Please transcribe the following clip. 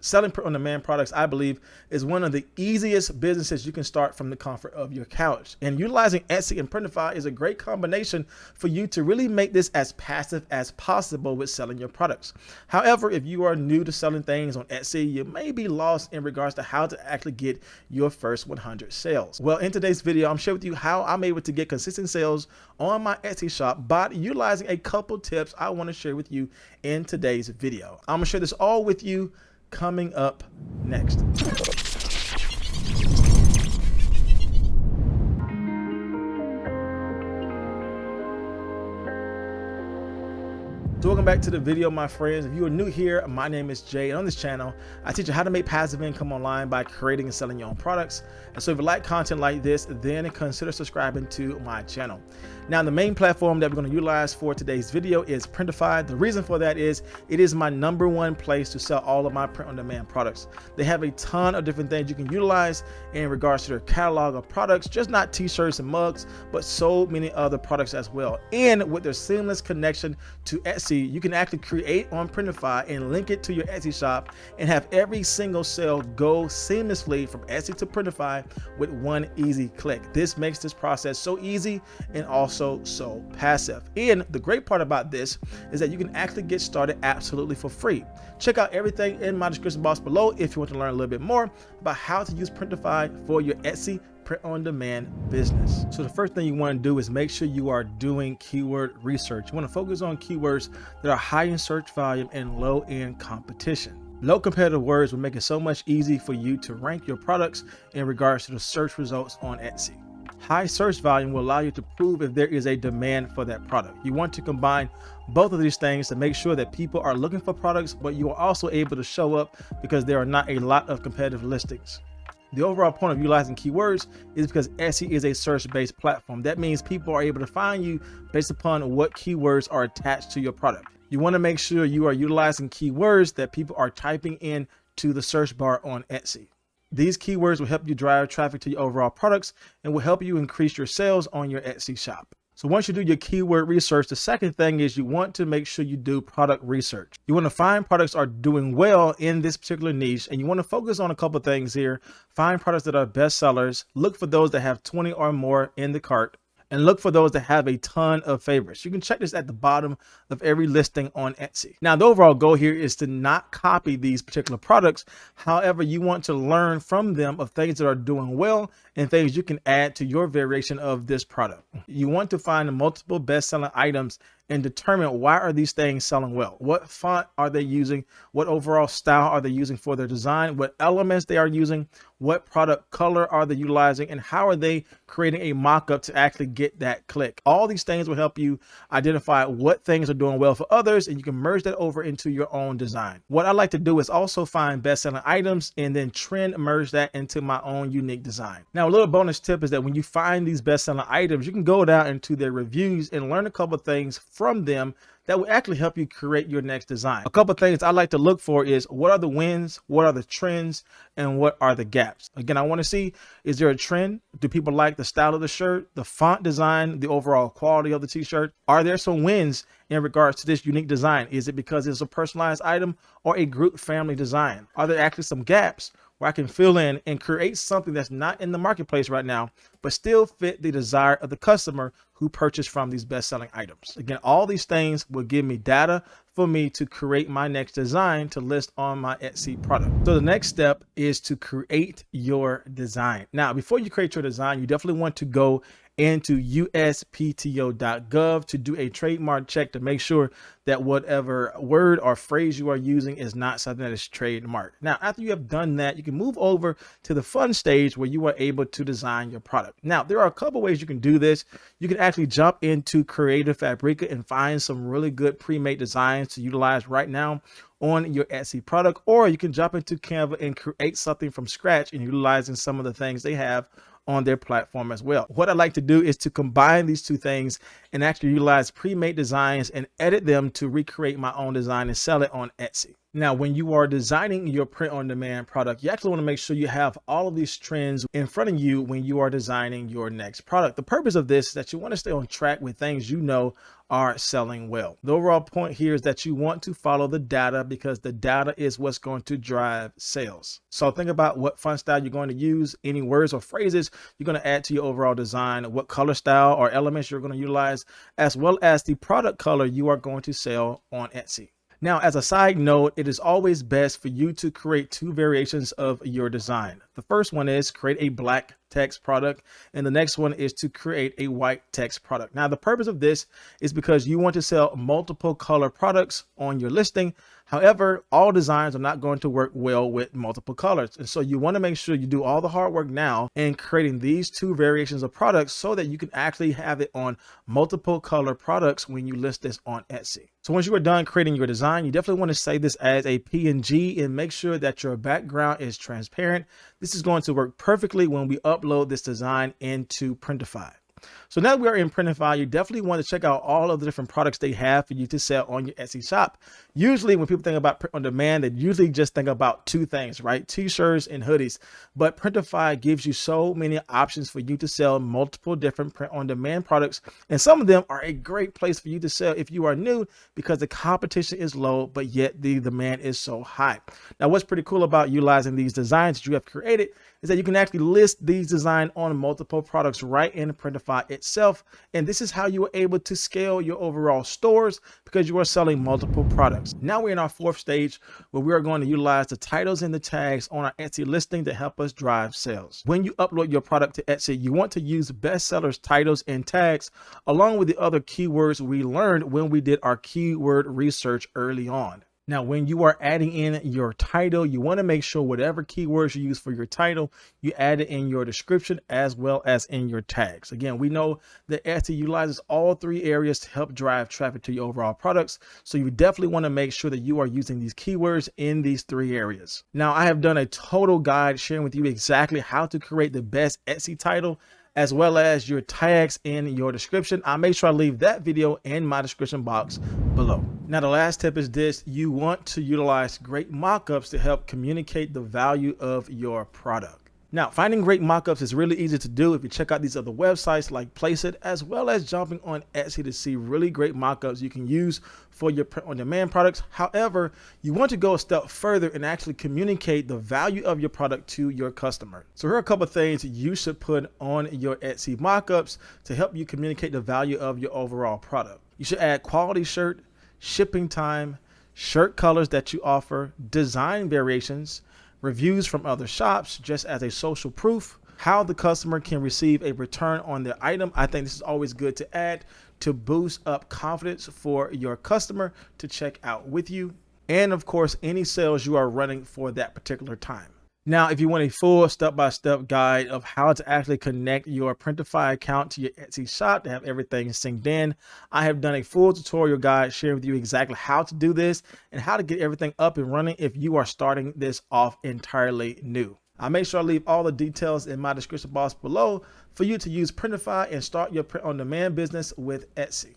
Selling print-on-demand products, I believe, is one of the easiest businesses you can start from the comfort of your couch. And utilizing Etsy and Printify is a great combination for you to really make this as passive as possible with selling your products. However, if you are new to selling things on Etsy, you may be lost in regards to how to actually get your first 100 sales. Well, in today's video, I'm sharing with you how I'm able to get consistent sales on my Etsy shop by utilizing a couple tips I want to share with you in today's video. I'm going to share this all with you coming up next. So welcome back to the video, my friends. If you are new here, my name is Jay, and on this channel, I teach you how to make passive income online by creating and selling your own products. And so if you like content like this, then consider subscribing to my channel. Now, the main platform that we're going to utilize for today's video is Printify. The reason for that is it is my #1 place to sell all of my print-on-demand products. They have a ton of different things you can utilize in regards to their catalog of products, just not t-shirts and mugs, but so many other products as well. And with their seamless connection to Etsy, you can actually create on Printify and link it to your Etsy shop and have every single sale go seamlessly from Etsy to Printify with one easy click. This makes this process so easy and also so passive. And the great part about this is that you can actually get started absolutely for free. Check out everything in my description box below if you want to learn a little bit more about how to use Printify for your Etsy print-on-demand business. So the first thing you want to do is make sure you are doing keyword research. You want to focus on keywords that are high in search volume and low in competition. Low competitive words will make it so much easy for you to rank your products in regards to the search results on Etsy. High search volume will allow you to prove if there is a demand for that product. You want to combine both of these things to make sure that people are looking for products, but you are also able to show up because there are not a lot of competitive listings. The overall point of utilizing keywords is because Etsy is a search-based platform. That means people are able to find you based upon what keywords are attached to your product. You want to make sure you are utilizing keywords that people are typing in to the search bar on Etsy. These keywords will help you drive traffic to your overall products and will help you increase your sales on your Etsy shop. So once you do your keyword research, the second thing is you want to make sure you do product research. You want to find products are doing well in this particular niche, and you want to focus on a couple of things here. Find products that are best sellers, look for those that have 20 or more in the cart, and look for those that have a ton of favorites. You can check this at the bottom of every listing on Etsy. Now, the overall goal here is to not copy these particular products. However, you want to learn from them of things that are doing well and things you can add to your variation of this product. You want to find multiple best-selling items and determine why are these things selling well. What font are they using? What overall style are they using for their design? What elements they are using? What product color are they utilizing? And how are they creating a mock-up to actually get that click? All these things will help you identify what things are doing well for others, and you can merge that over into your own design. What I like to do is also find best-selling items and then trend merge that into my own unique design. Now, a little bonus tip is that when you find these best-selling items, you can go down into their reviews and learn a couple of things from them that will actually help you create your next design. A couple of things I like to look for is what are the wins, what are the trends, and what are the gaps. Again, I want to see, is there a trend? Do people like the style of the shirt, the font design, the overall quality of the t-shirt? Are there some wins in regards to this unique design? Is it because it's a personalized item or a group family design? Are there actually some gaps where I can fill in and create something that's not in the marketplace right now, but still fit the desire of the customer who purchased from these best-selling items? Again, all these things will give me data for me to create my next design to list on my Etsy product. So the next step is to create your design. Now, before you create your design, you definitely want to go into uspto.gov to do a trademark check to make sure that whatever word or phrase you are using is not something that is trademarked. Now, after you have done that, you can move over to the fun stage where you are able to design your product. Now, there are a couple ways you can do this. You can actually jump into Creative Fabrica and find some really good pre-made designs to utilize right now on your Etsy product, or you can jump into Canva and create something from scratch and utilizing some of the things they have on their platform as well. What I like to do is to combine these two things and actually utilize pre-made designs and edit them to recreate my own design and sell it on Etsy. Now, when you are designing your print on demand product, you actually want to make sure you have all of these trends in front of you when you are designing your next product. The purpose of this is that you want to stay on track with things you know are selling well. The overall point here is that you want to follow the data because the data is what's going to drive sales. So think about what font style you're going to use, any words or phrases you're going to add to your overall design, what color style or elements you're going to utilize, as well as the product color you are going to sell on Etsy. Now, as a side note, it is always best for you to create two variations of your design. The first one is create a black text product, and the next one is to create a white text product. Now, the purpose of this is because you want to sell multiple color products on your listing. However, all designs are not going to work well with multiple colors. And so you want to make sure you do all the hard work now in creating these two variations of products so that you can actually have it on multiple color products when you list this on Etsy. So once you are done creating your design, you definitely want to save this as a PNG and make sure that your background is transparent. This is going to work perfectly when we upload this design into Printify. So now that we are in Printify, you definitely want to check out all of the different products they have for you to sell on your Etsy shop. Usually when people think about print on demand, they usually just think about two things, right? T-shirts and hoodies. But Printify gives you so many options for you to sell multiple different print on demand products. And some of them are a great place for you to sell if you are new because the competition is low, but yet the demand is so high. Now, what's pretty cool about utilizing these designs that you have created is that you can actually list these designs on multiple products right in Printify itself. And this is how you are able to scale your overall stores because you are selling multiple products. Now we're in our fourth stage where we are going to utilize the titles and the tags on our Etsy listing to help us drive sales. When you upload your product to Etsy, you want to use bestsellers titles and tags along with the other keywords we learned when we did our keyword research early on. Now, when you are adding in your title, you want to make sure whatever keywords you use for your title, you add it in your description as well as in your tags. Again, we know that Etsy utilizes all three areas to help drive traffic to your overall products. So you definitely want to make sure that you are using these keywords in these three areas. Now, I have done a total guide sharing with you exactly how to create the best Etsy title as well as your tags in your description. I'll make sure I leave that video in my description box below. Now, the last tip is this: you want to utilize great mockups to help communicate the value of your product. Now, finding great mockups is really easy to do if you check out these other websites like Placeit, as well as jumping on Etsy to see really great mockups you can use for your print on demand products. However, you want to go a step further and actually communicate the value of your product to your customer. So here are a couple of things you should put on your Etsy mockups to help you communicate the value of your overall product. You should add quality shirt, shipping time, shirt colors that you offer, design variations, reviews from other shops just as a social proof, how the customer can receive a return on their item. I think this is always good to add to boost up confidence for your customer to check out with you. And of course, any sales you are running for that particular time. Now, if you want a full step-by-step guide of how to actually connect your Printify account to your Etsy shop to have everything synced in, I have done a full tutorial guide sharing with you exactly how to do this and how to get everything up and running if you are starting this off entirely new. I'll make sure I leave all the details in my description box below for you to use Printify and start your print on demand business with Etsy.